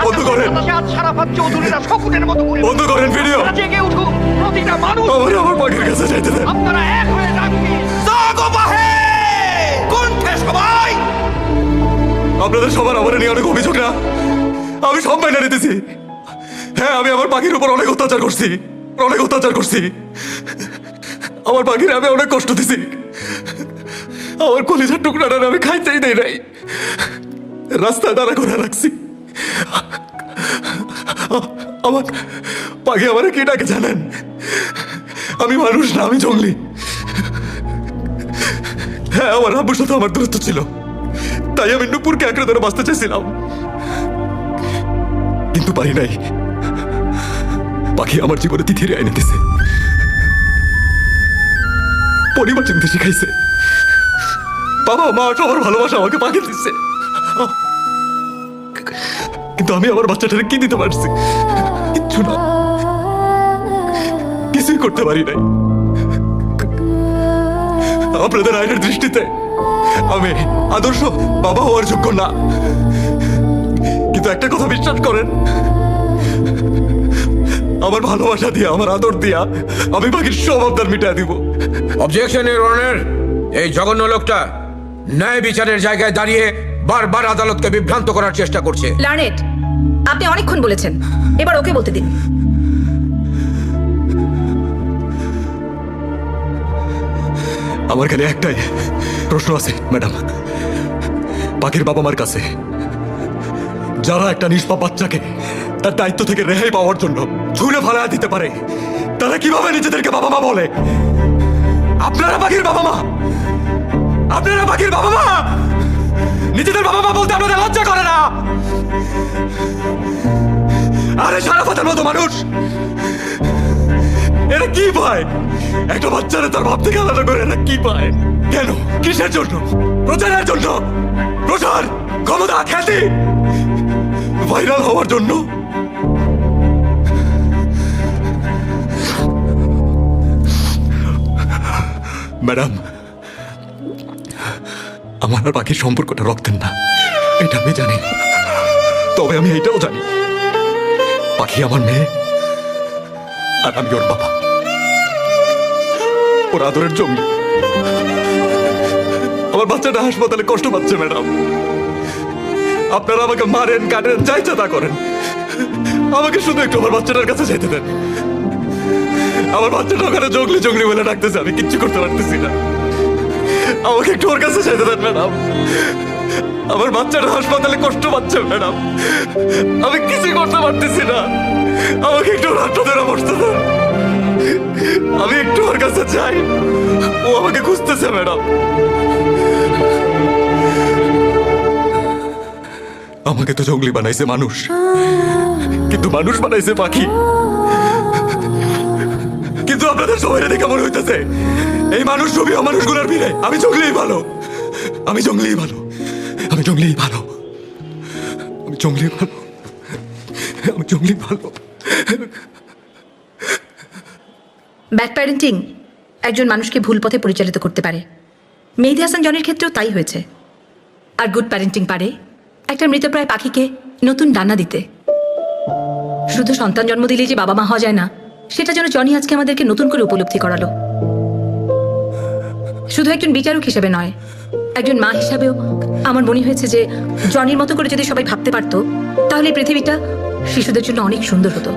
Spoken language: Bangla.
বন্ধ করেন। সারাফাত চৌধুরীরা শকুনের মতো ঘুরে বন্ধ করেন ভিডিও। জেগে উঠুন, প্রতিটা মানুষ আমার পাখির কাছে যাইতে দেন। আপনারা এক হয়ে রাখবেন। জাগো বাহে, কণ্ঠে সবাই। আপনাদের সবার আমার নিয়ে অনেক অভিযোগ না? আমি সব মাইনা নিতেছি। হ্যাঁ, আমি আমার পাখির উপর অনেক অত্যাচার করছি, অনেক অত্যাচার করছি। আমার পাখির আমি অনেক কষ্ট দিছি। আমার কলিজার টুকরাটা আমি খাইতেই দেই নাই, রাস্তায় দাঁড়া করে রাখছি। আমার পাখি আমার কি ডাকে জানেন? আমি মানুষ না, আমি জঙ্গলি। হ্যাঁ, আমার আব্বুর সাথে আমার দূরত্ব ছিল, তাই আমি নুপুরকে আঁকড়ে ধরে বাঁচতে চাইছিলাম, কিন্তু পারি নাই। পাখি আমার জীবনে তিথির আইনে দিছে, পরিবার চিনতে শিখাইছে। বাবা মা সবার ভালোবাসা আমাকে পাখি দিচ্ছে, কিন্তু আমি আমার বাচ্চাটাকে কি দিতে পারছি? কিচ্ছু না, কিছুই করতে পারি নাই। আপনাদের আইনের দৃষ্টিতে আমি আদর্শ বাবা হওয়ার যোগ্য না, কিন্তু একটা কথা বিশ্বাস করেন, আমার ভালোবাসা দিয়া, আমার আদর দিয়া আমি বাকির সব আবদার মিটাই দিব। অবজেকশন এর অনার, এই জঘন্য লোকটা ন্যায় বিচারের জায়গায় দাঁড়িয়ে বারবার আদালতকে বিভ্রান্ত করার চেষ্টা করছে। লার্নেট, আপনি অনেকক্ষণ বলেছেন, এবার ওকে বলতে দিন। আমার খালি একটাই প্রশ্ন আছে ম্যাডাম, পাখির বাবা মার কাছে, যারা একটা নিষ্পাপ বাচ্চাকে তার দায়িত্ব থেকে রেহাই পাওয়ার জন্য ছুঁড়ে ফেলা দিতে পারে, তারা কিভাবে নিজেদেরকে বাবা মা বলে? আপনারা পাখির বাবা মা, আপনারা পাখির বাবা মা, নিজেদের বাবা মা বলতে আপনাদের লজ্জা করে না? আরে সারাফাতের মতো মানুষ এরা কি পায়? একটা বাচ্চারা তার বাপ থেকে আলাদা করে এরা কি পায়? কেন? কিসের জন্য? প্রচারের জন্য? প্রচার, ক্ষমতা, খ্যাতি, ভাইরাল হওয়ার জন্য? ম্যাডাম, আমার আর পাখির সম্পর্কটা রক্তের না, এটা আমি জানি। তবে আমি এটাও জানি, পাখি আমার মেয়ে আর আমি ওর বাবা, ওর আদরের জমি। আমার বাচ্চাটা হাসপাতালে কষ্ট পাচ্ছে ম্যাডাম, আপনারা আমাকে মারেন, কাটেন, যা ইচ্ছা তা করেন, আমাকে শুধু একটু আমার বাচ্চাটার কাছে যেতে দেন। আমার বাচ্চাটা ওখানে জঙ্গলি জঙ্গলি বলে ডাকতেছে, আমি কিচ্ছু করতে পারতেছি না, আমাকে একটু ওর কাছে যেতে দেন ম্যাডাম। আমার বাচ্চাটা হাসপাতালে কষ্ট পাচ্ছে ম্যাডাম, আমি কিছুই করতে পারতেছি না, আমাকে একটু ওর হাতটা ধরে বসতে দেন, আমি একটু ওর কাছে যাই, ও আমাকে খুঁজতেছে ম্যাডাম। আমাকে তো জঙ্গলি বানাইছে মানুষ, কিন্তু মানুষ বানাইছে পাখি। কিন্তু আপনাদের সবাই দেখে মনে হইতেছে এই মানুষ ছবি অমানুষগুলোর ভিড়ে আমি জঙ্গলিই ভালো, আমি জঙ্গলিই ভালো, আমি জঙ্গলিই ভালো, আমি জঙ্গলি ভালো, আমি জঙ্গলি ভালো। ব্যাড প্যারেন্টিং একজন মানুষকে ভুল পথে পরিচালিত করতে পারে। মেহেদী হাসান জনের ক্ষেত্রেও তাই হয়েছে। আর গুড প্যারেন্টিং পারে একটা মৃতপ্রায় পাখিকে নতুন ডানা দিতে। শুধু সন্তান জন্ম দিলেই যে বাবা মা হওয়া যায় না, সেটা যেন জনি আজকে আমাদেরকে নতুন করে উপলব্ধি করালো। শুধু একজন বিচারক হিসেবে নয়, একজন মা হিসাবেও আমার মনে হয়েছে যে জনির মতো করে যদি সবাই ভাবতে পারতো, তাহলে এই পৃথিবীটা শিশুদের জন্য অনেক সুন্দর হতো।